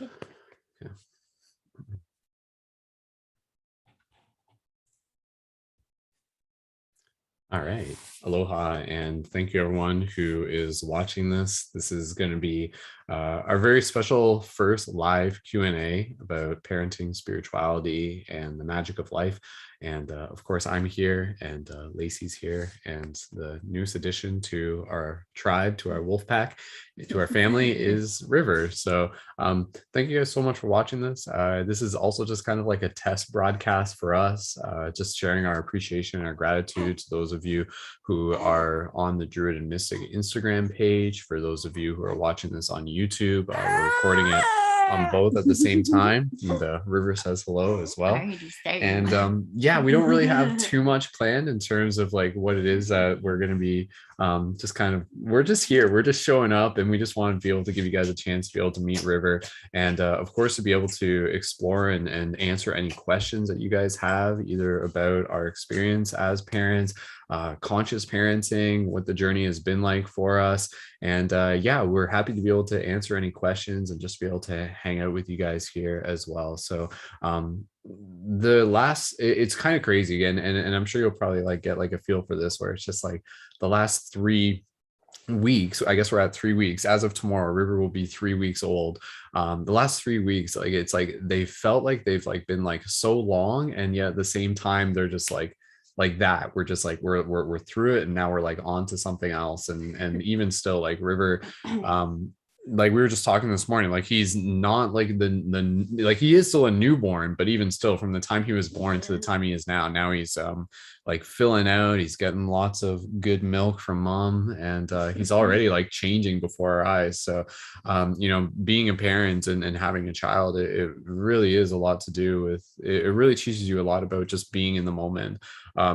good. Yeah. All right. Aloha, and thank you everyone who is watching this. This is going to be our very special first live Q&A about parenting, spirituality, and the magic of life. And of course, I'm here, and Lacey's here, and the newest addition to our tribe, to our wolf pack, to our family is River. So thank you guys so much for watching this. This is also just kind of like a test broadcast for us, just sharing our appreciation and our gratitude to those of you who are on the Druid and Mystic Instagram page. For those of you who are watching this on YouTube, we're recording it on both at the same time. And River says hello as well. And yeah, we don't really have too much planned in terms of like what it is that we're going to be just kind of, we're just here, we're just showing up, and we just want to be able to give you guys a chance to be able to meet River, and of course to be able to explore and answer any questions that you guys have, either about our experience as parents, conscious parenting, what the journey has been like for us. And yeah, we're happy to be able to answer any questions and just be able to hang out with you guys here as well. So it's kind of crazy again, and I'm sure you'll probably like get like a feel for this, where it's just like the last 3 weeks, I guess we're at 3 weeks as of tomorrow. River will be 3 weeks old. The last 3 weeks, like it's like they felt like they've like been like so long, and yet at the same time they're just like that. We're just like we're through it, and now we're like on to something else. And even still, like River, like we were just talking this morning, like he's not like the like he is still a newborn, but even still, from the time he was born to the time he is now he's like filling out, he's getting lots of good milk from mom, and he's already like changing before our eyes. So you know, being a parent and having a child, it really is a lot to do with it. It really teaches you a lot about just being in the moment,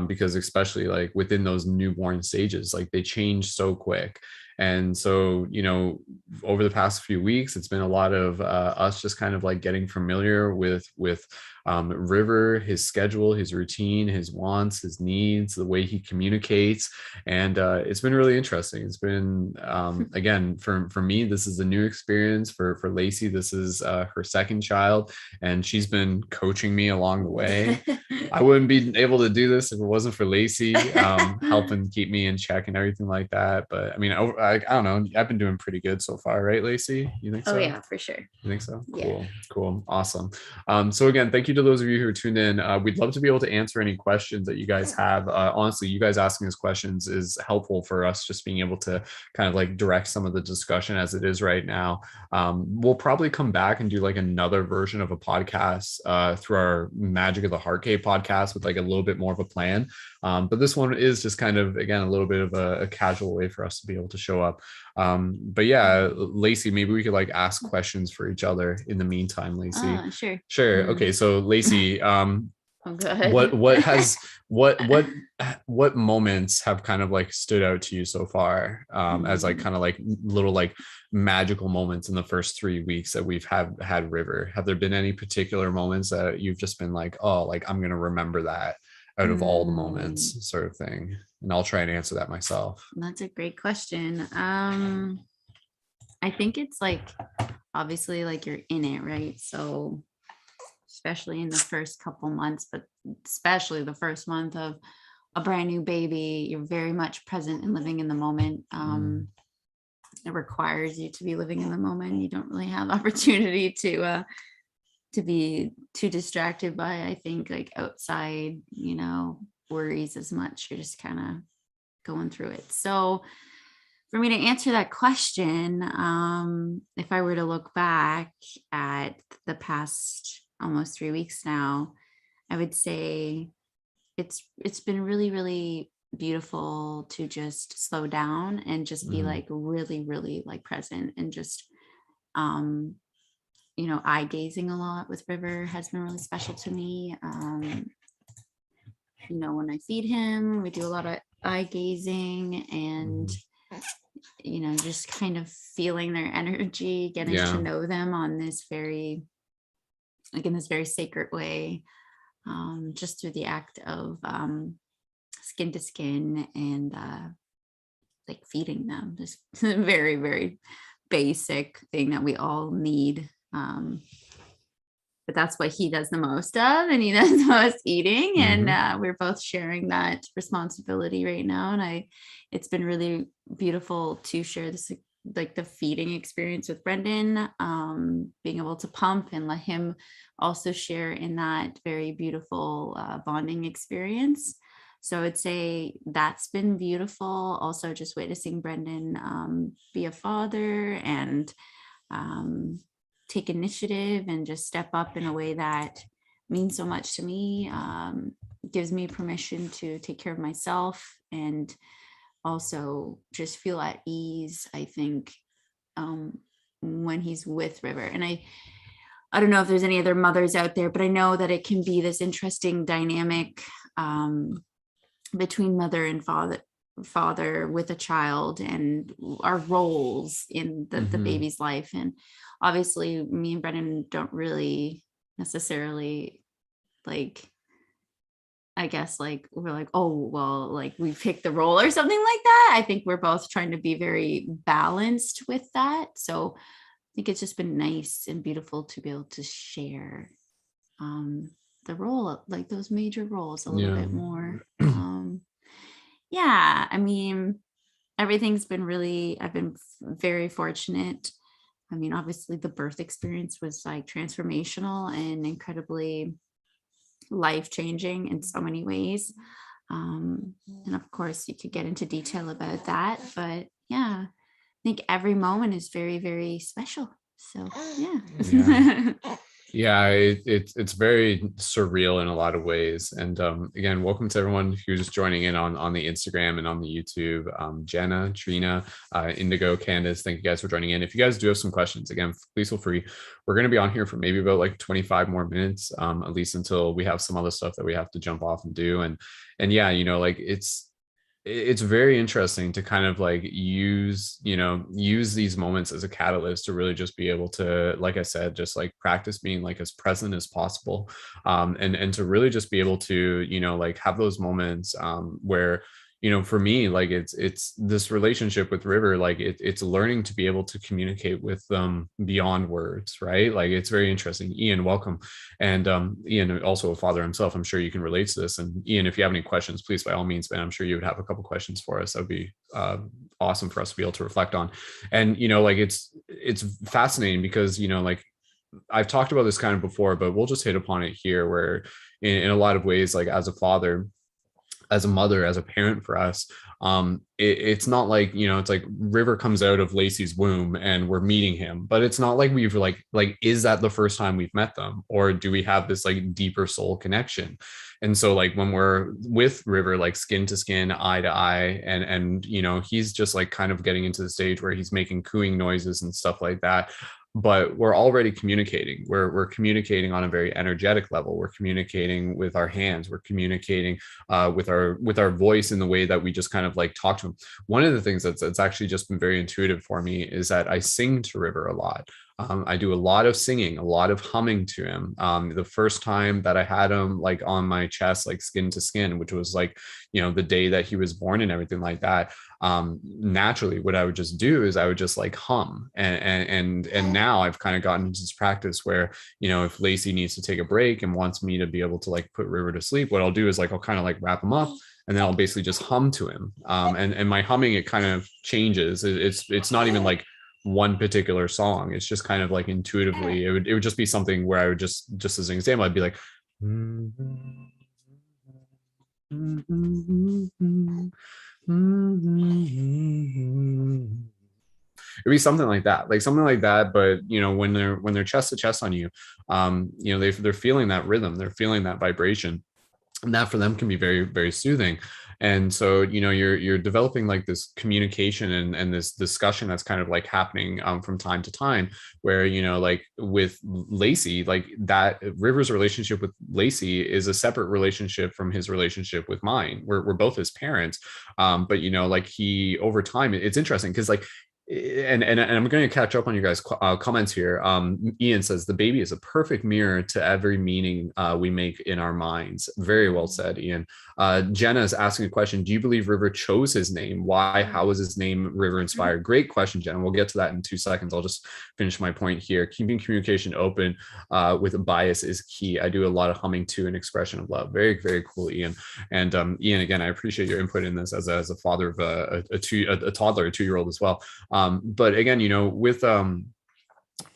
because especially like within those newborn stages, like they change so quick. And so, you know, over the past few weeks, it's been a lot of us just kind of like getting familiar with River, his schedule, his routine, his wants, his needs, the way he communicates. And it's been really interesting. It's been, again, for me, this is a new experience. For Lacey, this is her second child, and she's been coaching me along the way. I wouldn't be able to do this if it wasn't for Lacey helping keep me in check and everything like that. But I mean, I don't know. I've been doing pretty good so far, right, Lacey? You think so? Oh yeah, for sure. You think so? Yeah. Cool. Awesome. So again, thank you to those of you who are tuned in. We'd love to be able to answer any questions that you guys have. Honestly, you guys asking us questions is helpful for us, just being able to kind of like direct some of the discussion as it is right now. We'll probably come back and do like another version of a podcast through our Magic of the Heart Cave podcast with like a little bit more of a plan. But this one is just kind of, again, a little bit of a casual way for us to be able to show up. But yeah, Lacey, maybe we could like ask questions for each other in the meantime, Lacey. Sure. Okay, so Lacey, Good. what moments have kind of like stood out to you so far, as like kind of like little like magical moments in the first 3 weeks that we've had River? Have there been any particular moments that you've just been like, oh, like I'm gonna remember that out of all the moments, sort of thing? And I'll try and answer that myself. That's a great question. I think it's like, obviously, like you're in it, right? So especially in the first couple months, but especially the first month of a brand new baby, you're very much present and living in the moment. It requires you to be living in the moment. You don't really have opportunity to be too distracted by, I think, like outside, you know, worries as much. You're just kind of going through it. So for me to answer that question, if I were to look back at the past almost 3 weeks now, I would say it's been really, really beautiful to just slow down and just be like really, really like present, and just you know, eye gazing a lot with River has been really special to me. You know, when I feed him, we do a lot of eye gazing, and you know, just kind of feeling their energy, getting to know them on this very, like in this very sacred way, just through the act of skin to skin and like feeding them. This very, very basic thing that we all need But that's what he does the most of, and he does the most eating. Mhm. And we're both sharing that responsibility right now. And it's been really beautiful to share this, like the feeding experience with Brendan, being able to pump and let him also share in that very beautiful bonding experience. So I'd say that's been beautiful. Also, just witnessing Brendan be a father and um, take initiative and just step up in a way that means so much to me, gives me permission to take care of myself and also just feel at ease, I think, when he's with River. And I don't know if there's any other mothers out there, but I know that it can be this interesting dynamic between mother and father with a child and our roles in the baby's life. And obviously me and Brendan don't really necessarily, like, I guess, like, we're like, oh well, like we picked the role or something like that. I think we're both trying to be very balanced with that. So I think it's just been nice and beautiful to be able to share the role, like those major roles a little bit more. Yeah, I mean, everything's been really, I've been very fortunate. I mean, obviously the birth experience was like transformational and incredibly life-changing in so many ways. And of course you could get into detail about that, but yeah, I think every moment is very, very special. So yeah. Yeah, it's very surreal in a lot of ways. And again, welcome to everyone who's joining in on the Instagram and on the YouTube. Jenna, Trina, Indigo, Candace, thank you guys for joining in. If you guys do have some questions, again, please feel free. We're going to be on here for maybe about like 25 more minutes, at least until we have some other stuff that we have to jump off and do. And yeah, like it's very interesting to kind of like use these moments as a catalyst to really just be able to, like I said, just like practice being like as present as possible, and to really just be able to like have those moments where for me, like it's this relationship with River, like it's learning to be able to communicate with them beyond words, right? Like it's very interesting. Ian, welcome. And Ian, also a father himself, I'm sure you can relate to this. And Ian, if you have any questions, please, by all means, man, I'm sure you would have a couple questions for us. That would be awesome for us to be able to reflect on. And like it's fascinating because like I've talked about this kind of before, but we'll just hit upon it here, where in a lot of ways, like as a father, as a mother, as a parent for us, it's not like it's like River comes out of Lacey's womb and we're meeting him, but it's not like we've like is that the first time we've met them, or do we have this like deeper soul connection? And so like when we're with River, like skin to skin, eye to eye, and he's just like kind of getting into the stage where he's making cooing noises and stuff like that, but we're already communicating. We're communicating on a very energetic level. We're communicating with our hands. We're communicating with our voice in the way that we just kind of like talk to him. One of the things that's actually just been very intuitive for me is that I sing to River a lot. I do a lot of singing, a lot of humming to him. The first time that I had him like on my chest, like skin to skin, which was like, the day that he was born and everything like that. Naturally, what I would just do is I would just like hum. And now I've kind of gotten into this practice where, if Lacey needs to take a break and wants me to be able to like put River to sleep, what I'll do is like, I'll kind of like wrap him up, and then I'll basically just hum to him. And my humming, it kind of changes. It's not even like one particular song. It's just kind of like intuitively, it would just be something where I would just as an example, I'd be like, it'd be something like that, but when they're chest to chest on you, they're feeling that rhythm, they're feeling that vibration, and that for them can be very, very soothing. And so you're developing like this communication and this discussion that's kind of like happening from time to time, where like with Lacey, like that River's relationship with Lacey is a separate relationship from his relationship with mine. We're both his parents, but like he, over time, it's interesting because like and I'm going to catch up on you guys comments here. Ian says the baby is a perfect mirror to every meaning we make in our minds. Very well said, Ian. Jenna is asking a question. Do you believe River chose his name? Why? How was his name River inspired? Great question, Jenna. We'll get to that in 2 seconds. I'll just finish my point here. Keeping communication open with a bias is key. I do a lot of humming to an expression of love. Very, very cool, Ian. And Ian, again, I appreciate your input in this as a father of a toddler, a 2-year-old as well. But again, with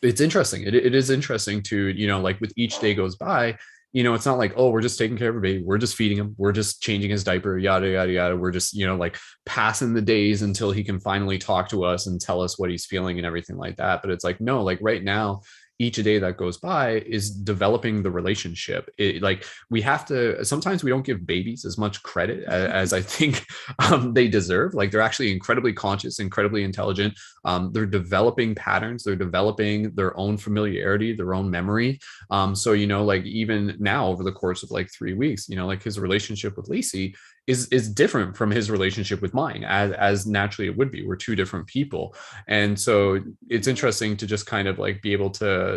it's interesting. It is interesting to, like with each day goes by, it's not like, oh, we're just taking care of a baby. We're just feeding him. We're just changing his diaper, yada, yada, yada. We're just, like passing the days until he can finally talk to us and tell us what he's feeling and everything like that. But it's like, no, like right now, each day that goes by is developing the relationship. Like we have to, sometimes we don't give babies as much credit as I think they deserve. Like they're actually incredibly conscious, incredibly intelligent. They're developing patterns. They're developing their own familiarity, their own memory. So, like even now over the course of like 3 weeks, like his relationship with Lacey is different from his relationship with mine, as naturally it would be. We're 2 different people. And so it's interesting to just kind of like be able to,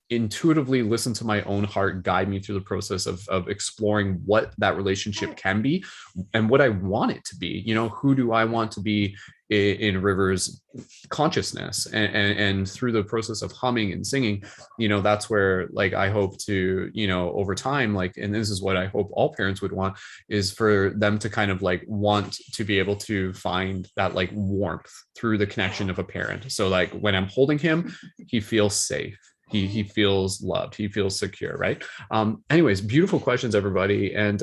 intuitively listen to my own heart guide me through the process of exploring what that relationship can be and what I want it to be. Who do I want to be in River's consciousness, and through the process of humming and singing, that's where like I hope to, over time, like, and this is what I hope all parents would want, is for them to kind of like want to be able to find that like warmth through the connection of a parent. So like when I'm holding him, he feels safe. He feels loved. He feels secure, right? Anyways, beautiful questions, everybody. And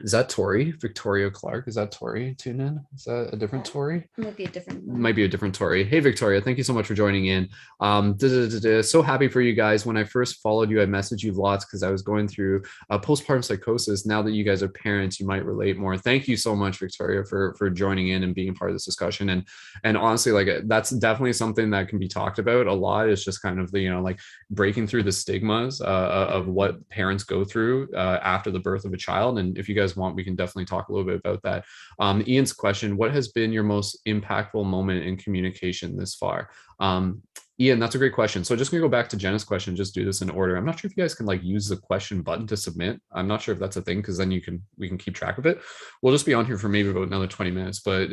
is that Tori? Victoria Clark? Is that Tori tuned in? Is that a different Tori? Might be a different one. Might be a different Tori. Hey, Victoria, thank you so much for joining in. So happy for you guys. When I first followed you, I messaged you lots because I was going through postpartum psychosis. Now that you guys are parents, you might relate more. Thank you so much, Victoria, for joining in and being part of this discussion. And honestly, like that's definitely something that can be talked about a lot. It's just kind of the, like breaking through the stigmas of what parents go through after the birth of a child. And if you guys want, we can definitely talk a little bit about that. Ian's question: what has been your most impactful moment in communication this far? Ian, that's a great question. So just gonna go back to Jenna's question, just do this in order. I'm not sure if you guys can like use the question button to submit. I'm not sure if that's a thing, because then we can keep track of it. We'll just be on here for maybe about another 20 minutes. But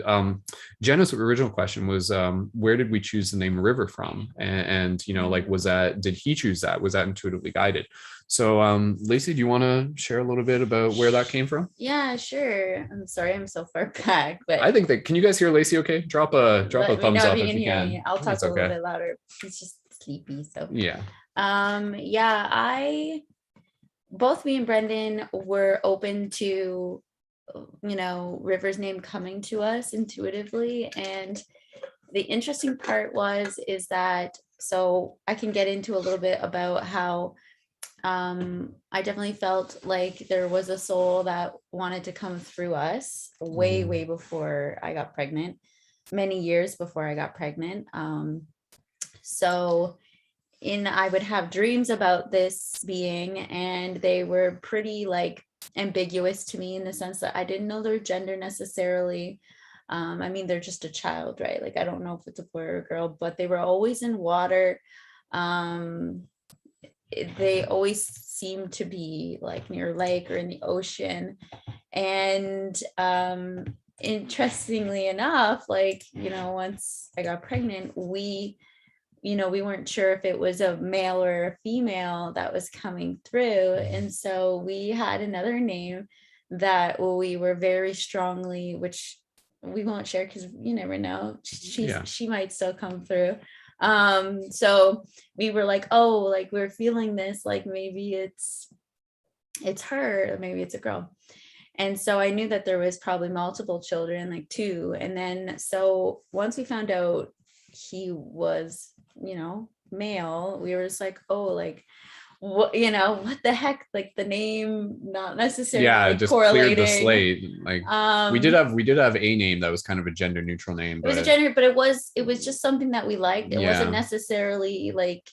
Jenna's original question was, where did we choose the name River from? And like, did he choose that? Was that intuitively guided? So Lacey, do you want to share a little bit about where that came from? Yeah, sure. I'm sorry I'm so far back, but I think that, can you guys hear Lacey okay? Drop a thumbs up if you hear can. me. I'll talk It's a little okay. bit louder. He's just sleepy. So Yeah. I both me and Brendan were open to River's name coming to us intuitively. And the interesting part is that, so I can get into a little bit about how I definitely felt like there was a soul that wanted to come through us way before I got pregnant, many years before I got pregnant. So I would have dreams about this being, and they were pretty like ambiguous to me in the sense that I didn't know their gender necessarily. I mean, they're just a child, right? Like, I don't know if it's a boy or a girl, but they were always in water. They always seemed to be like near a lake or in the ocean. And interestingly enough, like, once I got pregnant, we weren't sure if it was a male or a female that was coming through. And so we had another name that we were very strongly, which we won't share because you never know, she might still come through. So we were like, oh, like we're feeling this, like maybe it's her, or maybe it's a girl. And so I knew that there was probably multiple children, like 2. And then so once we found out he was male, we were just like, oh, like what the heck, like the name not necessarily just correlating. Cleared the slate. Like we did have a name that was kind of a gender neutral name, but it was a gender, but it was just something that we liked. It wasn't necessarily like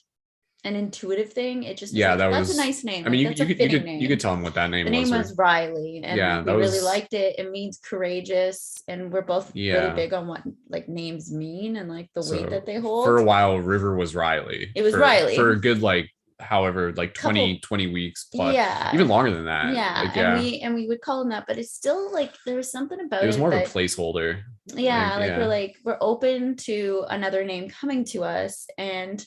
an intuitive thing. It just was Yeah, like, that that's a was, nice name. I Like mean, that's a fitting name. you could tell him what that name The was. name Or, was Riley, and yeah, like, that we really was, liked it. It means courageous, and we're both really yeah. big on what like names mean and like the weight So that they for a hold. while, River was Riley It was for a Riley. good, like, however, like Couple, 20 weeks plus, yeah, even longer than that. yeah, Like, yeah, and we would call him that, but it's still like there was something it about was it more of a that, placeholder. yeah, Yeah. like we're open to another name coming to us. And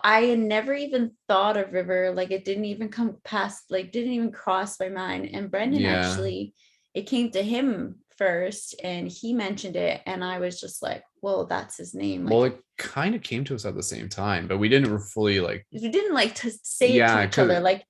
I had never even thought of River. Like it didn't even come past, like didn't even cross my mind. And Brendan Yeah. actually, it came to him first and he mentioned it. And I was just like, whoa, that's his name. Well, Like it kind of came to us at the same time, but we didn't fully like, we didn't like to say it to yeah, each other. because, Like,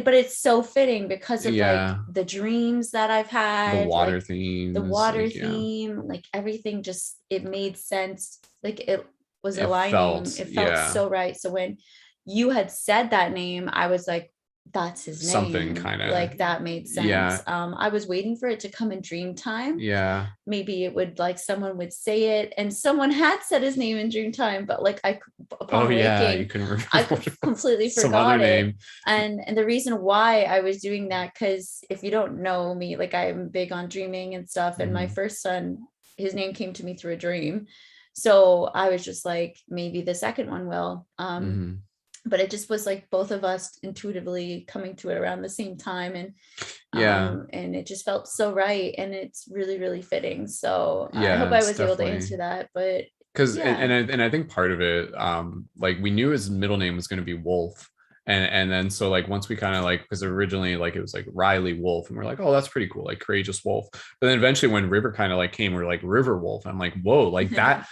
but it's so fitting because of like yeah, the dreams that I've the had, water like the themes, water like, yeah, theme, like everything just, it made sense. Like it was it aligning. felt, It felt yeah, so right. So when you had said that name, I was like, that's his something name. kind of, Like that made sense. yeah, I was waiting for it to come in dream time. yeah. Maybe it would, like someone would say it, and someone had said his name in dream time, but like Oh upon yeah, you waking, couldn't remember I what it was. completely Some other forgot it. name. And the reason why I was doing that, because if you don't know me, like I'm big on dreaming and stuff. And my Mhm. first son, his name came to me through a dream. So I was just like, maybe the second one will. Mhm. But it just was like both of us intuitively coming to it around the same time. Yeah, And it just felt so right, and it's really, really fitting. So I hope yeah, I it's was able to definitely answer that. But because, yeah. and I think part of it, like we knew his middle name was going to be Wolf, and then so like once we kind of like, because originally like it was like Riley Wolf, and we're like, oh, that's pretty cool, like courageous wolf. But then eventually when River kind of like came, we're like River Wolf. I'm like, whoa, like that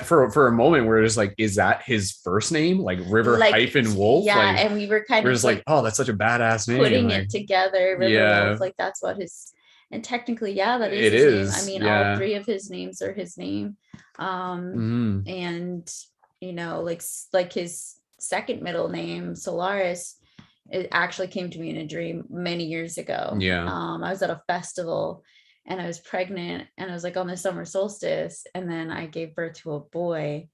for a moment we're just like, is that his first name, like River Like hyphen Wolf? yeah, Like and we were kind we're of just like, like oh, that's such a badass name. putting Like, it together, River yeah, Wolf, like that's what his, and technically, yeah, that is it his name. I is. mean, all Yeah. three of his names are his name. Hmm. And like his second middle name, Solaris, it actually came to me in a dream many years ago. Yeah. I was at a festival and I was pregnant, and I was like on the summer solstice, and then I gave birth to a boy,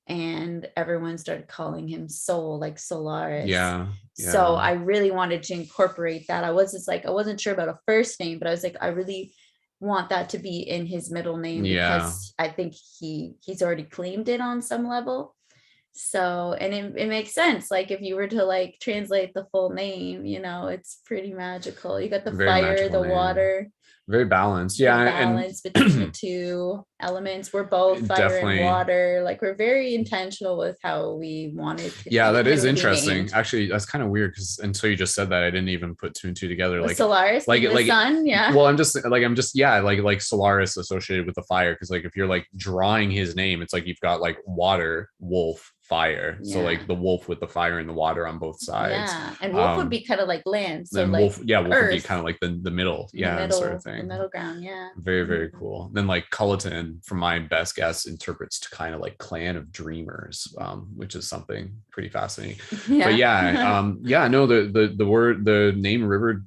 and everyone started calling him Soul, like Solaris. Yeah. So Yeah. I really wanted to incorporate that. I was just like, I wasn't sure about a first name, but I was like, I really want that to be in his middle name, Yeah. because I think he's already claimed it on some level. So, and it makes sense. Like if you were to like translate the full name, it's pretty magical. You got the Very fire, magical the name. water, Very balanced. the Yeah. And balance between the two elements. We're both fire and definitely. water. Like we're very intentional with how we wanted Yeah, that is him to be interesting. named. Actually, that's kind of weird because until you just said that, I didn't even put two and two together. With Solaris being the Like, sun, yeah. well, I'm just, yeah, like Solaris associated with the fire. Cause like if you're like drawing his name, it's like you've got like water, wolf, fire. So Yeah. like the wolf with the fire and the water on both sides. Yeah. And wolf would be kind of like land. So Then like wolf, yeah, wolf would be earth, kind of like the middle, yeah, sort of the thing. middle ground. Yeah. Very, very Mhm. cool. Then like Culleton, from my best guess, interprets to kind of like clan of dreamers, which is something pretty fascinating. But Yeah. yeah, yeah, no, the word, the name River,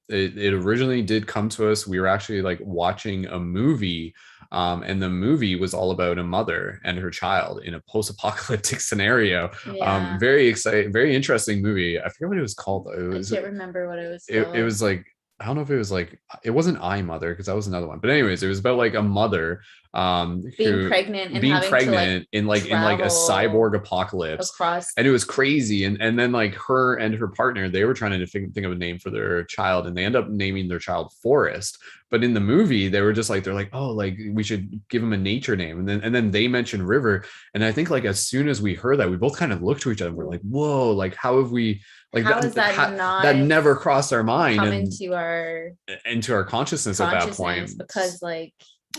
it originally did come to us. We were actually like watching a movie, and the movie was all about a mother and her child in a post-apocalyptic scenario. Yeah. Very exciting, very interesting movie. I forget what it was called though. I can't remember what it was It called. was like, I don't know if it was like, it wasn't I Mother, because that was another one. But anyways, it was about like a mother Being who pregnant and being having to like pregnant in like a travel cyborg apocalypse. across. And it was crazy. And then like her and her partner, they were trying to think of a name for their child, and they end up naming their child Forest. But in the movie, they were just like, they're like, oh, like we should give him a nature name. And then they mentioned River. And I think like as soon as we heard that, we both kind of looked to each other and we're like, whoa, like how have we, like How is that that not never crossed our mind come and into our into our consciousness at that point. because like,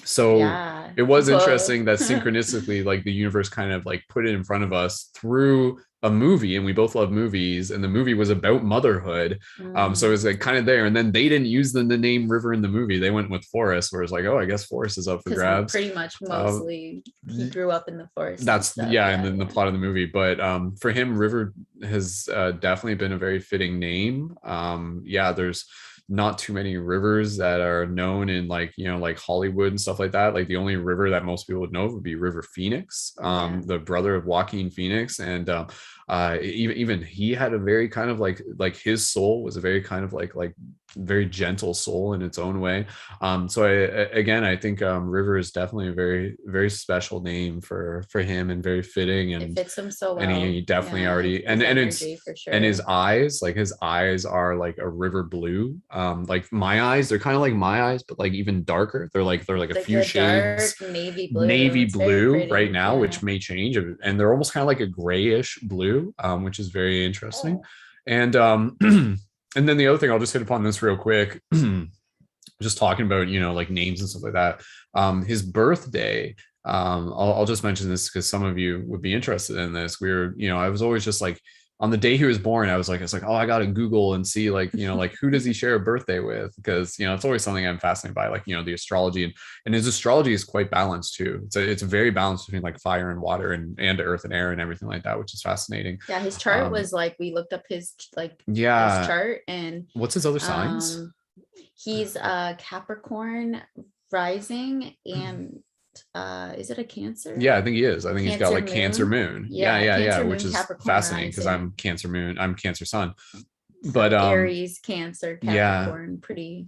So yeah. it was Whoa. interesting that synchronistically, like the universe kind of like put it in front of us through a movie, and we both love movies, and the movie was about motherhood. So it was like kind of there. And then they didn't use the name River in the movie. They went with Forest, where it's like, oh, I guess Forest is up for Because grabs. pretty much mostly he grew up in the forest. That's Stuff. yeah, and then the plot of the movie. But for him, River has definitely been a very fitting name. Yeah, there's not too many rivers that are known in like, like Hollywood and stuff like that. Like the only river that most people would know would be River Phoenix, Yeah. the brother of Joaquin Phoenix. And Even he had a very kind of like his soul was a very kind of like very gentle soul in its own way. So again, I think River is definitely a very, very special name for him, and very fitting, It and fits him so well. and he definitely Yeah, already, his and it's, energy for sure. and his eyes, like his eyes are like a river blue. Like my eyes, they're kind of like my eyes, but like even darker. They're like a Like few a shades dark navy blue. navy It's very blue right pretty. now, Yeah. which may change, and they're almost kind of like a grayish blue, which is very interesting. And and then the other thing, I'll just hit upon this real quick. Just talking about, like names and stuff like that. His birthday, I'll just mention this because some of you would be interested in this. I was always just like, on the day he was born, I was like, oh, I gotta Google and see, like, like who does he share a birthday with? Because it's always something I'm fascinated by, like, the astrology, and his astrology is quite balanced too. It's very balanced between like fire and water, and earth and air and everything like that, which is fascinating. Yeah, his chart was like, we looked up his his chart, and what's his other signs? He's a Capricorn rising, and is it a Cancer? Yeah, I think he is. I think he's got like Cancer moon. Yeah, Cancer which moon, is Capricorn fascinating because rising. I'm Cancer moon, I'm Cancer sun. So But Aries, Cancer, Capricorn, yeah, pretty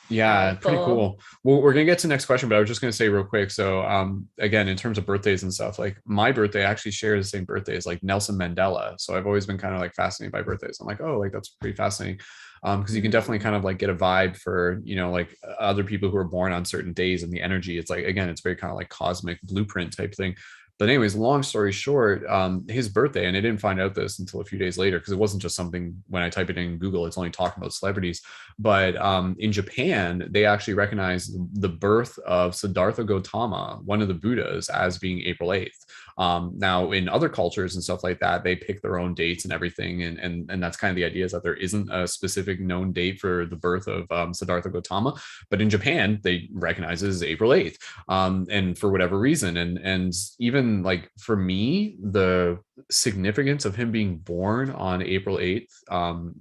pretty cool. Well, we're gonna get to the next question, but I was just gonna say real quick. So again, in terms of birthdays and stuff, like my birthday actually shares the same birthday as like Nelson Mandela. So I've always been kind of like fascinated by birthdays. I'm like, oh, like that's pretty fascinating. Because you can definitely kind of like get a vibe for, like other people who are born on certain days, and the energy. It's like, again, it's very kind of like cosmic blueprint type thing. But anyways, long story short, his birthday, and I didn't find out this until a few days later, because it wasn't just something when I type it in Google, it's only talking about celebrities. But in Japan, they actually recognize the birth of Siddhartha Gautama, one of the Buddhas, as being April 8th. Now, in other cultures and stuff like that, they pick their own dates and everything. And that's kind of the idea, is that there isn't a specific known date for the birth of Siddhartha Gautama. But in Japan, they recognize it as April 8th. And for whatever reason. And even like for me, the significance of him being born on April 8th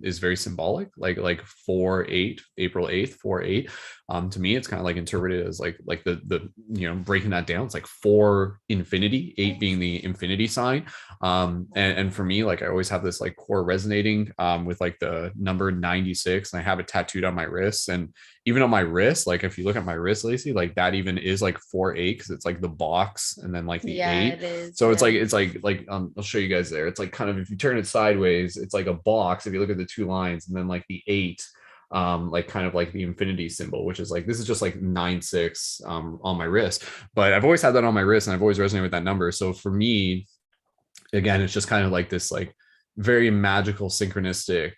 is very symbolic, like 4-8, April 8th, 4-8. To me, it's kind of like interpreted as like the breaking that down, it's like 4 infinity, 8 being the infinity sign. And for me, like I always have this like core resonating with like the number 96, and I have it tattooed on my wrists. And even on my wrist, like if you look at my wrist, Lacey, like that even is like 4-8, because it's like the box and then like the 8. It is, so it's like I'll show you guys there. It's like kind of, if you turn it sideways, it's like a box if you look at the 2 lines, and then like the 8, like kind of like the infinity symbol, which is like, this is just like 9-6 on my wrist. But I've always had that on my wrist, and I've always resonated with that number. So for me, again, it's just kind of like this like very magical synchronistic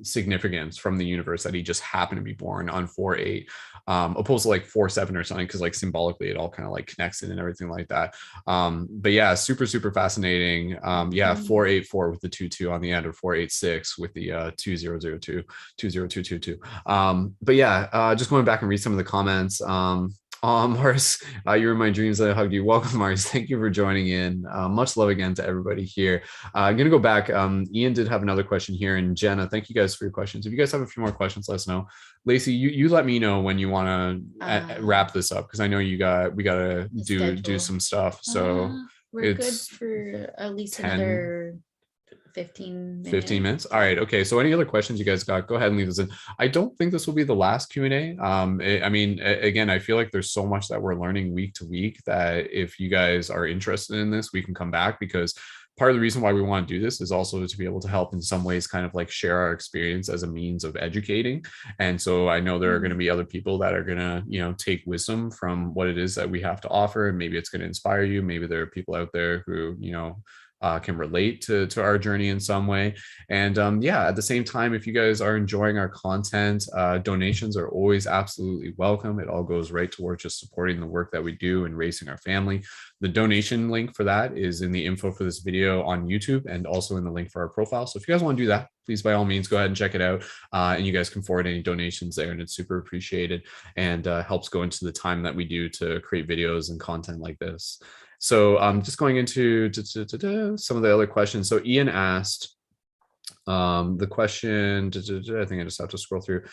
significance from the universe that he just happened to be born on 4-8, opposed to like 4-7 or something, because like symbolically it all kind of like connects in and everything like that. But yeah, super fascinating. 4-8-4 with the 2-2 on the end, or 4-8-6 with the 2002 20222. But yeah, just going back and read some of the comments. Mars, you're in my dreams. I hugged you. Welcome, Mars. Thank you for joining in. Much love again to everybody here. I'm going to go back. Ian did have another question here. And Jenna, thank you guys for your questions. If you guys have a few more questions, let us know. Lacey, you let me know when you want to wrap this up, because I know we got to do some stuff. So we're good for at least another 15 minutes. All right. Okay. So any other questions you guys got, go ahead and leave this in. I don't think this will be the last Q&A. I mean, again, I feel like there's so much that we're learning week to week, that if you guys are interested in this, we can come back, because part of the reason why we want to do this is also to be able to help in some ways kind of like share our experience as a means of educating. And so I know there are going to be other people that are going to, take wisdom from what it is that we have to offer. And maybe it's going to inspire you. Maybe there are people out there who, can relate to our journey in some way. And at the same time, if you guys are enjoying our content, donations are always absolutely welcome. It all goes right towards just supporting the work that we do and raising our family. The donation link for that is in the info for this video on YouTube, and also in the link for our profile. So if you guys want to do that, please, by all means, go ahead and check it out. And you guys can forward any donations there, and it's super appreciated, and helps go into the time that we do to create videos and content like this. So just going into some of the other questions. So Ian asked the question, I think I just have to scroll through.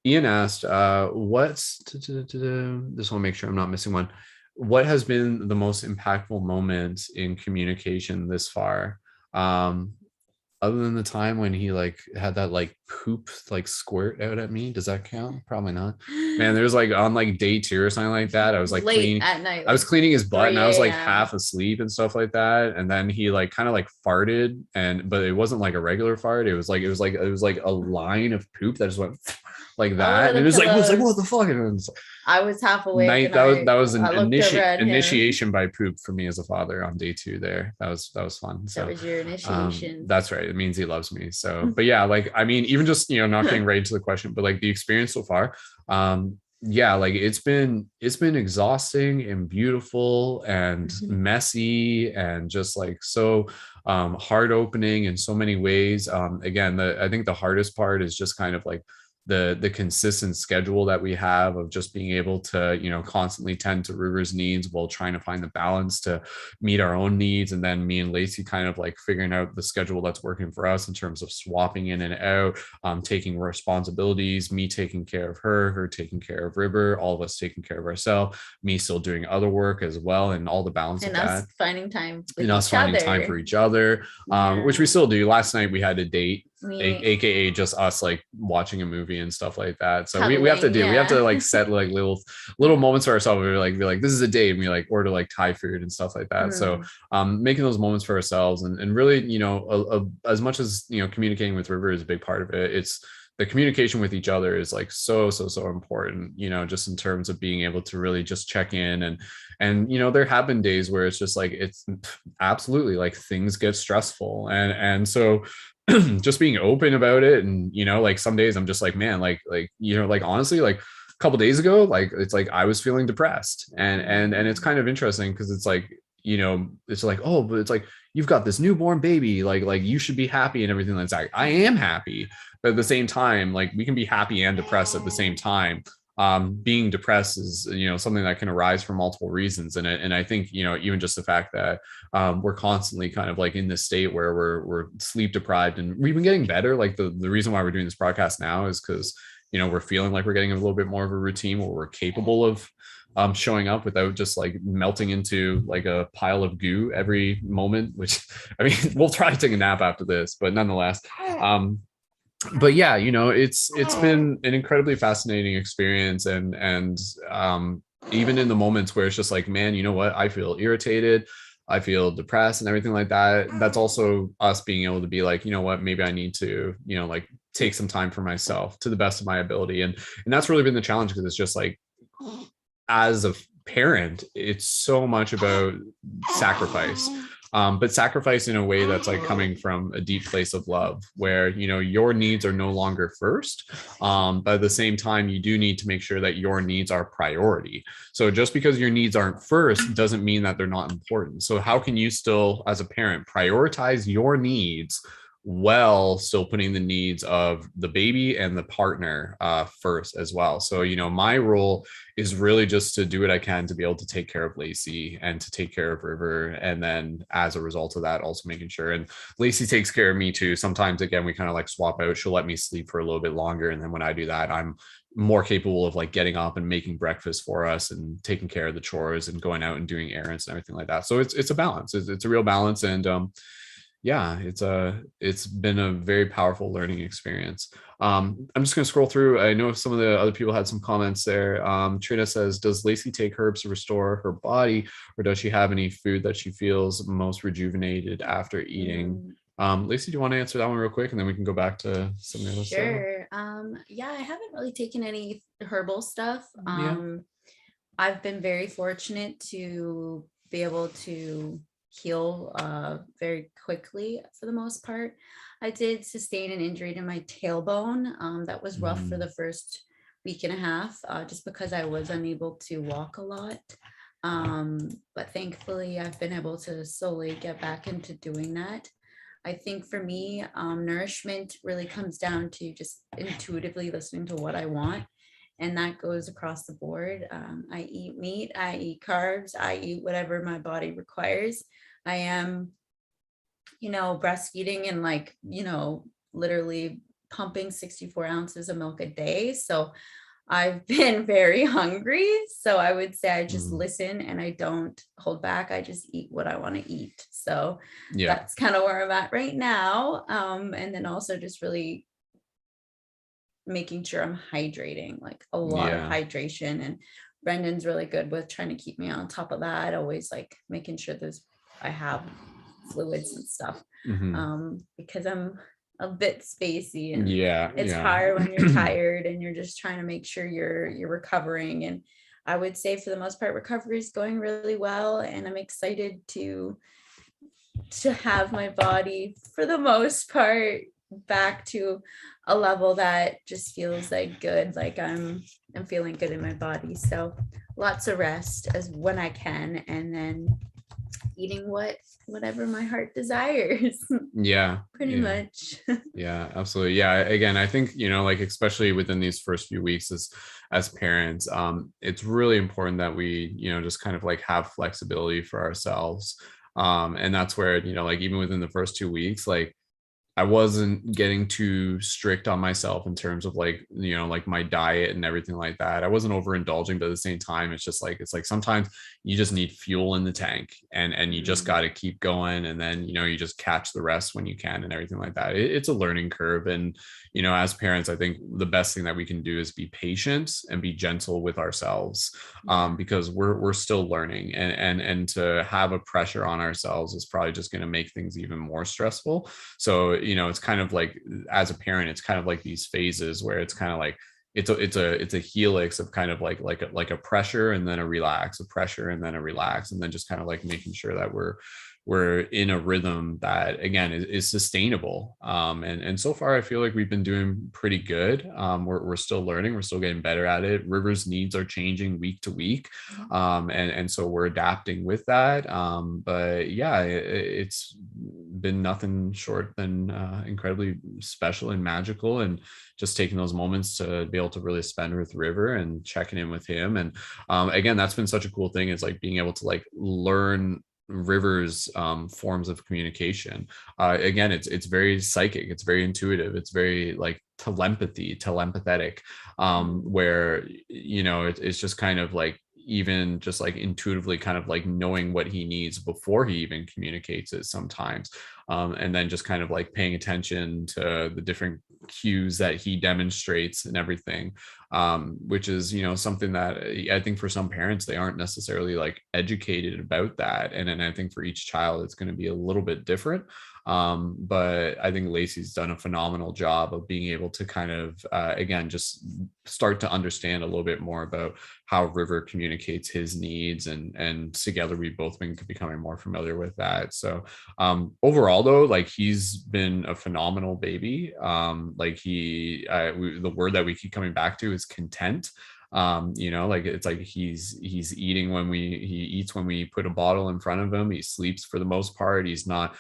Ian asked, what's, just want to make sure I'm not missing one. What has been the most impactful moment in communication this far? Other than the time when he like had that like poop like squirt out at me. Does that count? Probably not. Man, there's like on like day 2 or something like that, I was like Late at night, I was like cleaning his butt and I was 3 like a.m. half asleep and stuff like that. And then he like kind of like farted, and but it wasn't like a regular fart. It was like a line of poop that just went like All over that. And the it was like, what pillows. the fuck? And it was I was half awake night and that was an I looked over at him. initiation by poop for me as a father on day 2 there. That was fun. That So was your initiation. that's right, it means he loves me. So but yeah, like I mean, even just not getting right into the question, but like the experience so far, yeah, like it's been exhausting and beautiful and messy and just like so heart opening in so many ways. Again, I think the hardest part is just kind of like the consistent schedule that we have of just being able to constantly tend to River's needs while trying to find the balance to meet our own needs, and then me and Lacey kind of like figuring out the schedule that's working for us in terms of swapping in and out, taking responsibilities, me taking care of her taking care of River, all of us taking care of ourselves, me still doing other work as well, and all the balance And of us that, finding time with and us each finding time for other. each other, which we Yeah. still do. Last night we had a date, Me aka just us like watching a movie and stuff like that. So we have to cuddling, do we have to yeah. like set like little moments for ourselves. We're like this is a date, and we like order like Thai food and stuff like that. So making those moments for ourselves, and really as much as communicating with River is a big part of it, it's the communication with each other is like so important, just in terms of being able to really just check in. And there have been days where it's just like it's absolutely like things get stressful, and so just being open about it. And like some days I'm just like, man, like honestly, like a couple days ago, like it's like I was feeling depressed, and it's kind of interesting because it's like it's like, oh, but it's like you've got this newborn baby, like you should be happy and everything like that. I am happy, but at the same time, like we can be happy and depressed at the same time. Being depressed is something that can arise for multiple reasons, and I think even just the fact that we're constantly kind of like in this state where we're sleep deprived, and we've been getting better. Like the reason why we're doing this broadcast now is because we're feeling like we're getting a little bit more of a routine where we're capable of showing up without just like melting into like a pile of goo every moment, which I mean we'll try to take a nap after this, but nonetheless, but yeah, it's been an incredibly fascinating experience. And even in the moments where it's just like, man, you know what, I feel irritated, I feel depressed and everything like that, that's also us being able to be like, you know what, maybe I need to like take some time for myself to the best of my ability. And that's really been the challenge, because it's just like, as a parent, it's so much about sacrifice, but sacrifice in a way that's like coming from a deep place of love, where your needs are no longer first, but at the same time you do need to make sure that your needs are priority. So just because your needs aren't first doesn't mean that they're not important. So how can you still, as a parent, prioritize your needs while still putting the needs of the baby and the partner first as well? So my role is really just to do what I can to be able to take care of Lacey and to take care of River, and then as a result of that, also making sure, and Lacey takes care of me too. Sometimes again we kind of like swap out. She'll let me sleep for a little bit longer, and then when I do that, I'm more capable of like getting up and making breakfast for us and taking care of the chores and going out and doing errands and everything like that. So it's a balance. It's a real balance. And yeah, it's been a very powerful learning experience. I'm just going to scroll through. I know some of the other people had some comments there. Trina says, does Lacey take herbs to restore her body, or does she have any food that she feels most rejuvenated after eating? Lacey, do you want to answer that one real quick, and then we can go back to some of the stuff? Sure. Yeah, I haven't really taken any herbal stuff. I've been very fortunate to be able to heal very quickly for the most part. I did sustain an injury to my tailbone. That was rough for the first week and a half, just because I was unable to walk a lot. But thankfully, I've been able to slowly get back into doing that. I think for me, nourishment really comes down to just intuitively listening to what I want. And that goes across the board. I eat meat, I eat carbs, I eat whatever my body requires. I am, breastfeeding and literally pumping 64 ounces of milk a day. So I've been very hungry. So I would say I just Mhm. listen and I don't hold back. I just eat what I want to eat. So Yeah. that's kind of where I'm at right now. And then also just really making sure I'm hydrating, like a lot of Yeah. hydration. And Brendan's really good with trying to keep me on top of that. Always like making sure I have fluids and stuff. Mhm. Because I'm a bit spacey and Yeah. it's Yeah. hard when you're tired and you're just trying to make sure you're recovering. And I would say for the most part, recovery is going really well. And I'm excited to have my body for the most part back to a level that just feels like good, like I'm feeling good in my body. So lots of rest as when I can, and then eating whatever my heart desires. Yeah. Pretty Yeah. much. Yeah, absolutely. Yeah, again, I think, like especially within these first few weeks as parents, it's really important that we, just kind of like have flexibility for ourselves. And that's where, like even within the first 2 weeks, like I wasn't getting too strict on myself in terms of like, like my diet and everything like that. I wasn't overindulging, but at the same time, it's like sometimes you just need fuel in the tank and you just got to keep going. And then, you just catch the rest when you can and everything like that. It's a learning curve. And, as parents, I think the best thing that we can do is be patient and be gentle with ourselves, because we're still learning, and to have a pressure on ourselves is probably just going to make things even more stressful. So, it's kind of like, as a parent, it's kind of like these phases where it's kind of like it's a helix of kind of like a pressure and then a relax, a pressure and then a relax, and then just kind of like making sure that we're in a rhythm that again is sustainable. And so far I feel like we've been doing pretty good. We're still learning, we're still getting better at it. River's needs are changing week to week. And so we're adapting with that. But yeah, it's been nothing short than incredibly special and magical, and just taking those moments to be able to really spend with River and checking in with him. And again, that's been such a cool thing, is like being able to like learn River's forms of communication. Again, it's very psychic, it's very intuitive, it's very like telepathetic, where it's just kind of like even just like intuitively kind of like knowing what he needs before he even communicates it sometimes. And then just kind of like paying attention to the different cues that he demonstrates and everything, which is something that I think for some parents they aren't necessarily like educated about that, and I think for each child it's going to be a little bit different. But I think Lacey's done a phenomenal job of being able to kind of again just start to understand a little bit more about how River communicates his needs, and together we've both been becoming more familiar with that. So overall though, like he's been a phenomenal baby. Like the word that we keep coming back to is content. Like it's like he's eating he eats when we put a bottle in front of him. He sleeps for the most part. He's not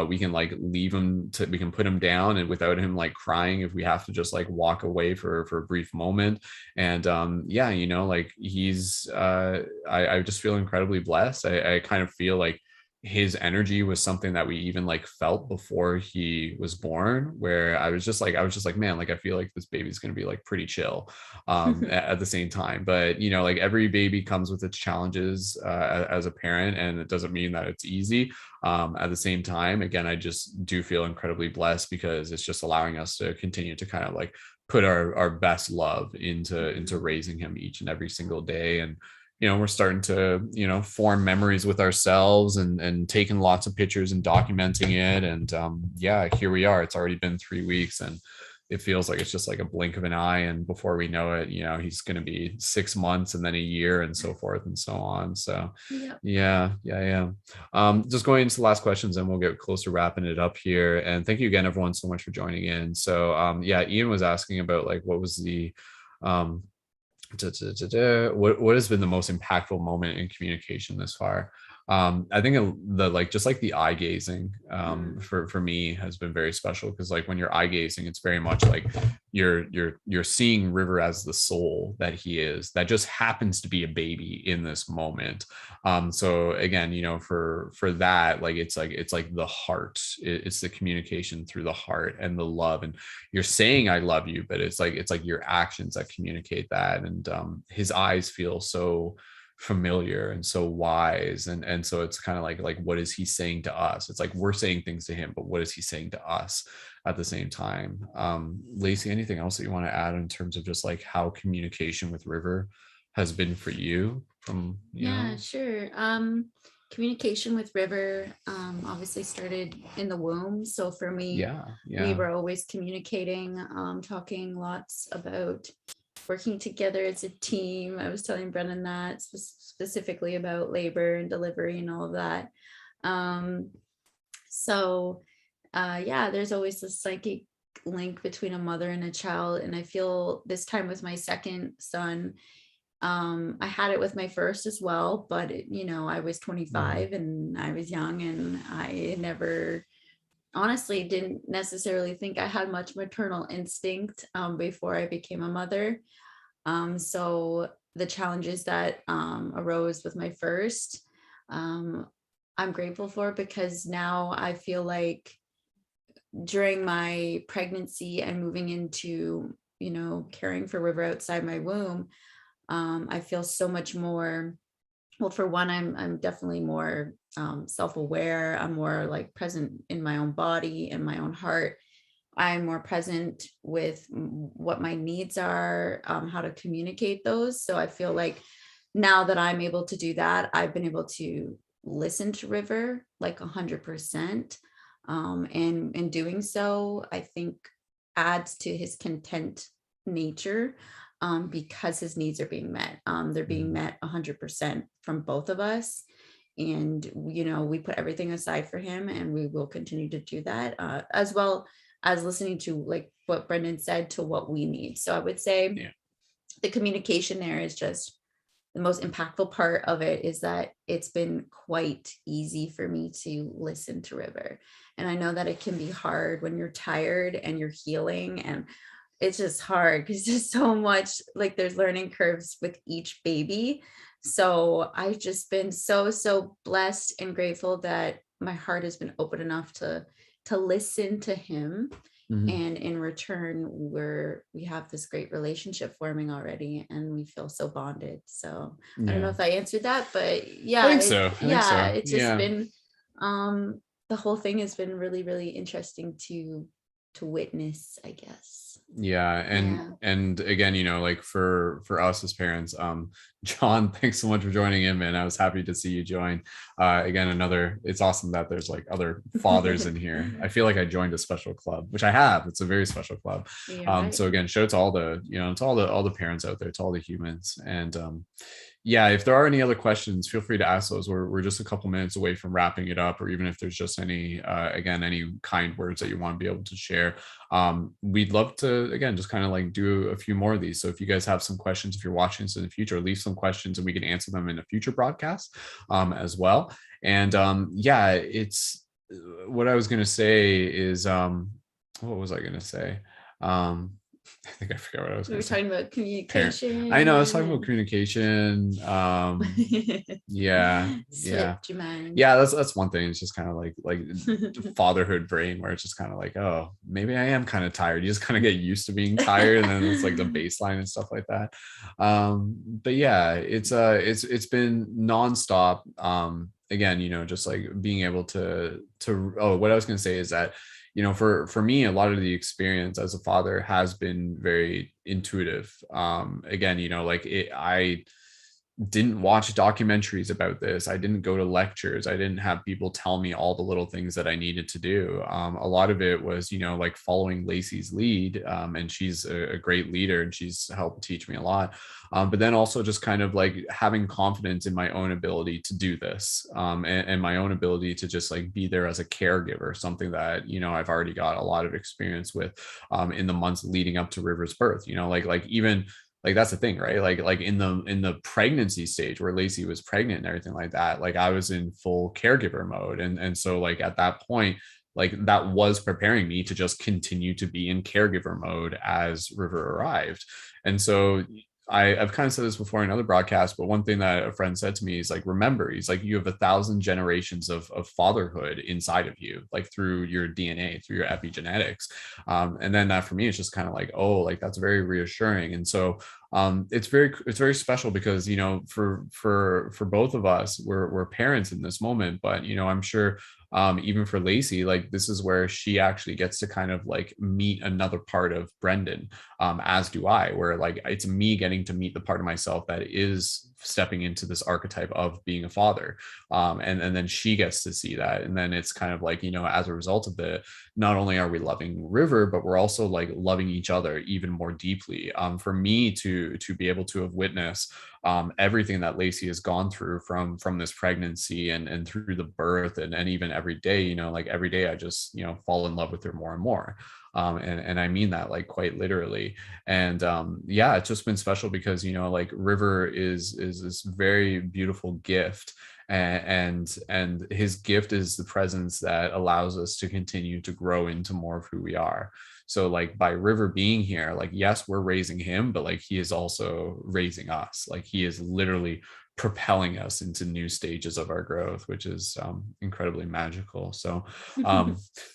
we can like we can put him down and without him like crying if we have to just like walk away for a brief moment. And yeah, like he's I just feel incredibly blessed. I kind of feel like his energy was something that we even like felt before he was born, where I was just like, man, like I feel like this baby's going to be like pretty chill at the same time. But like every baby comes with its challenges as a parent, and it doesn't mean that it's easy. At the same time, again, I just do feel incredibly blessed because it's just allowing us to continue to kind of like put our best love into raising him each and every single day. And we're starting to form memories with ourselves, and taking lots of pictures and documenting it. And yeah, here we are. It's already been 3 weeks, and it feels like it's just like a blink of an eye, and before we know it, he's going to be 6 months and then a year and so forth and so on. So Yeah. yeah. Just going into the last questions, and we'll get close to wrapping it up here. And thank you again everyone so much for joining in. So yeah, Ian was asking about like what was the um what has been the most impactful moment in communication this far? I think the like just like the eye gazing Mm. for me has been very special, because like when you're eye gazing, it's very much like you're seeing River as the soul that he is, that just happens to be a baby in this moment. So again, for that, like it's like the heart, it's the communication through the heart and the love, and you're saying I love you, but it's like your actions that communicate that. And his eyes feel so familiar and so wise, and so it's kind of like what is he saying to us? It's like we're saying things to him, but what is he saying to us at the same time? Lacey, anything else that you want to add in terms of just like how communication with River has been for you from Yeah, sure. Communication with River obviously started in the womb. So for me, yeah we yeah were always communicating, talking lots about working together as a team. I was telling Brennan that specifically about labor and delivery and all of that. Um, so yeah, there's always this psychic link between a mother and a child. And I feel this time with my second son, I had it with my first as well, but I was Mhm. 25 and I was young, and I never honestly didn't necessarily think I had much maternal instinct before I became a mother. So the challenges that arose with my first, um, I'm grateful for, because now I feel like during my pregnancy and moving into, caring for River outside my womb, I feel so much more. Well, for one, I'm definitely more self-aware. I'm more like present in my own body and my own heart. I'm more present with what my needs are, how to communicate those. So I feel like now that I'm able to do that, I've been able to listen to River like 100%. And in doing so, I think adds to his content nature, because his needs are being met. They're being Mhm. met 100% from both of us. And, we put everything aside for him, and we will continue to do that, as well as listening to like what Brendan said to what we need. So I would say Yeah. the communication there is just the most impactful part of it, is that it's been quite easy for me to listen to River. And I know that it can be hard when you're tired and you're healing, and it's just hard because there's so much, like there's learning curves with each baby. So I've just been so blessed and grateful that my heart has been open enough to listen to him, Mhm. and in return we have this great relationship forming already, and we feel so bonded. So I don't know Yeah, if I answered that, but I yeah, think so. I think yeah, so. it's just Yeah. been the whole thing has been really interesting to witness, I guess. Yeah, and Yeah. and again, like for us as parents, John, thanks so much for joining in, man. I was happy to see you join. Again, it's awesome that there's like other fathers in here. I feel like I joined a special club, which I have. It's a very special club. You're right. So again, show to all the, to all the parents out there, to all the humans. And yeah, if there are any other questions, feel free to ask those. We're just a couple minutes away from wrapping it up, or even if there's just any, again, any kind words that you want to be able to share. We'd love to, again, just kind of like do a few more of these. So if you guys have some questions, if you're watching this in the future, leave some questions and we can answer them in a future broadcast as well. And yeah, it's what I was going to say is, what was I going to say? Um, I think I forgot what I was We going were to say. talking about Parent. I know I was communication talking about communication. and Yeah, yeah, slipped your mind. yeah. That's one thing. It's just kind of like fatherhood brain, where it's just kind of like, oh, maybe I am kind of tired. You just kind of get used to being tired, and then it's like the baseline and stuff like that. But yeah, it's been nonstop. Again, just like being able to. Oh, what I was gonna say is that, for me, a lot of the experience as a father has been very intuitive. Again, like I didn't watch documentaries about this. I didn't go to lectures. I didn't have people tell me all the little things that I needed to do. A lot of it was, like following Lacey's lead. And she's a great leader, and she's helped teach me a lot. But then also just kind of like having confidence in my own ability to do this, and my own ability to just like be there as a caregiver, something that, I've already got a lot of experience with in the months leading up to River's birth. Like even like that's the thing, right? Like in the pregnancy stage where Lacey was pregnant and everything like that, like I was in full caregiver mode. And so like at that point, like that was preparing me to just continue to be in caregiver mode as River arrived. And so I've kind of said this before in other broadcasts, but one thing that a friend said to me is like, remember, he's like, you have 1,000 generations of fatherhood inside of you, like through your DNA, through your epigenetics. And then that for me, it's just kind of like, oh, like that's very reassuring. And so it's very special because, you know, for both of us, we're parents in this moment, but, you know, I'm sure even for Lacey, like this is where she actually gets to kind of like meet another part of Brendan, as do I, where like it's me getting to meet the part of myself that is stepping into this archetype of being a father. And then she gets to see that. And then it's kind of like, you know, as a result of it, not only are we loving River, but we're also like loving each other even more deeply. For me to be able to have witnessed everything that Lacey has gone through from this pregnancy and through the birth and even every day, you know, like every day I just, you know, fall in love with her more and more. And I mean that like quite literally. And yeah, it's just been special because, you know, like River is this very beautiful gift, and his gift is the presence that allows us to continue to grow into more of who we are. So like by River being here, like yes, we're raising him, but like he is also raising us. Like he is literally propelling us into new stages of our growth, which is incredibly magical. So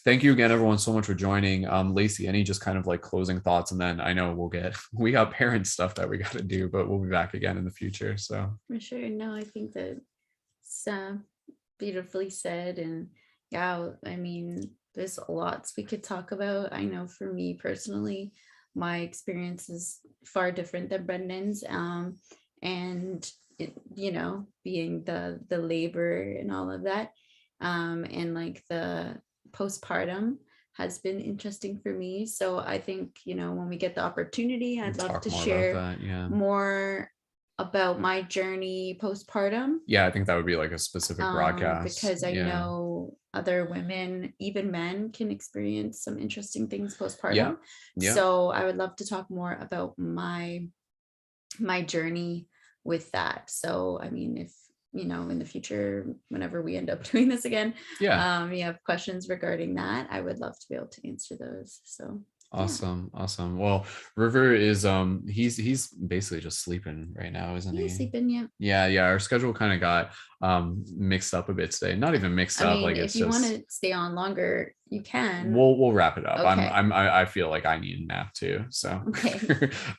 thank you again, everyone, so much for joining. Lacey, any just kind of like closing thoughts, and then I know we got parent stuff that we got to do, but we'll be back again in the future. So For sure. No, I think that it's beautifully said. And yeah, I mean, there's lots we could talk about. I know for me personally, my experience is far different than Brendan's. And it, you know, being the labor and all of that, and like the postpartum has been interesting for me. So I think, you know, when we get the opportunity, I'd love talk to more about share that. Yeah. more about my journey postpartum, Yeah, I think that would be like a specific broadcast. because I Yeah. know other women, even men, can experience some interesting things Yeah. postpartum. Yeah. So I would love to talk more about my journey with that. So I mean, if you know, in the future, whenever we end up doing this again, Yeah. you have questions regarding that, I would love to be able to answer those. So yeah. Awesome. Well, River is he's basically just sleeping right now, isn't He's he? sleeping, yeah. Yeah, our schedule kind of got mixed up a bit today. Not even mixed I up, mean, like if it's you want just to stay on longer, you can. we'll wrap it up. Okay. I feel like I need a nap too. So Okay.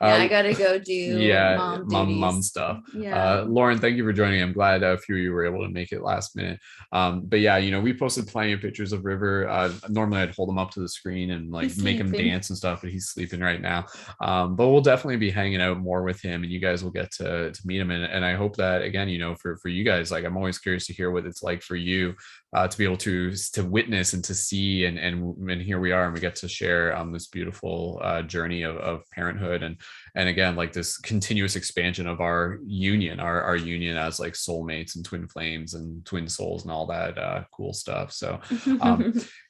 Yeah, I gotta go do yeah, mom mom duties. stuff. Yeah. Lauren, thank you for joining. I'm glad a few of you were able to make it last minute. But yeah, you know, we posted plenty of pictures of River. Normally I'd hold him up to the screen and like He's make him sleeping. dance and stuff, but he's sleeping right now. But we'll definitely be hanging out more with him, and you guys will get to meet him. And I hope that again, you know, for you guys, like I'm always curious to hear what it's like for you to be able to witness and to see, and here we are, and we get to share this beautiful journey of parenthood, and again, like this continuous expansion of our union, our union as like soulmates and twin flames and twin souls and all that cool stuff. So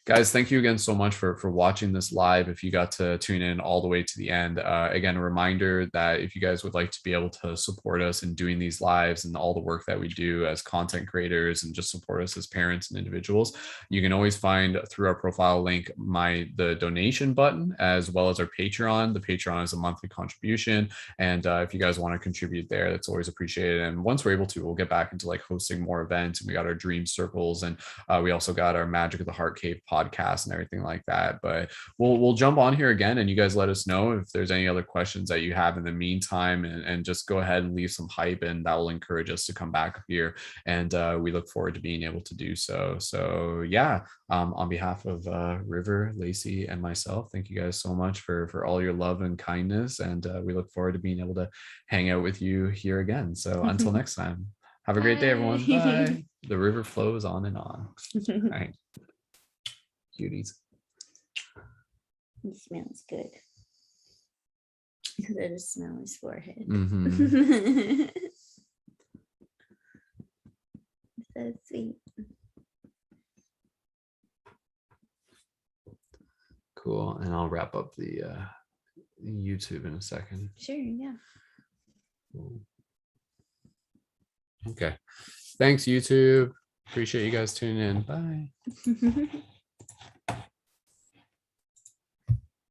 guys, thank you again so much for watching this live. If you got to tune in all the way to the end, again, a reminder that if you guys would like to be able to support us in doing these lives and all the work that we do as content creators and just support us as parents and individuals, you can always find through our profile link the donation button, as well as our Patreon. The Patreon is a monthly contribution, and if you guys want to contribute there, that's always appreciated. And once we're able to, we'll get back into like hosting more events, and we got our dream circles, and we also got our Magic of the Heart Cave podcast and everything like that. But we'll jump on here again, and you guys let us know if there's any other questions that you have in the meantime, and just go ahead and leave some hype, and that will encourage us to come back here. And we look forward to being able to do so. So yeah, on behalf of River, Lacey, and myself, thank you guys so much for all your love and kindness, and we look forward to being able to hang out with you here again. So until next time, have a great day, everyone. Bye. The river flows on and on. All right. Cuties. He smells good. Let us smell his forehead. So sweet. Cool. And I'll wrap up the YouTube in a second. Sure, yeah. Okay. Thanks, YouTube. Appreciate you guys tuning in. Bye.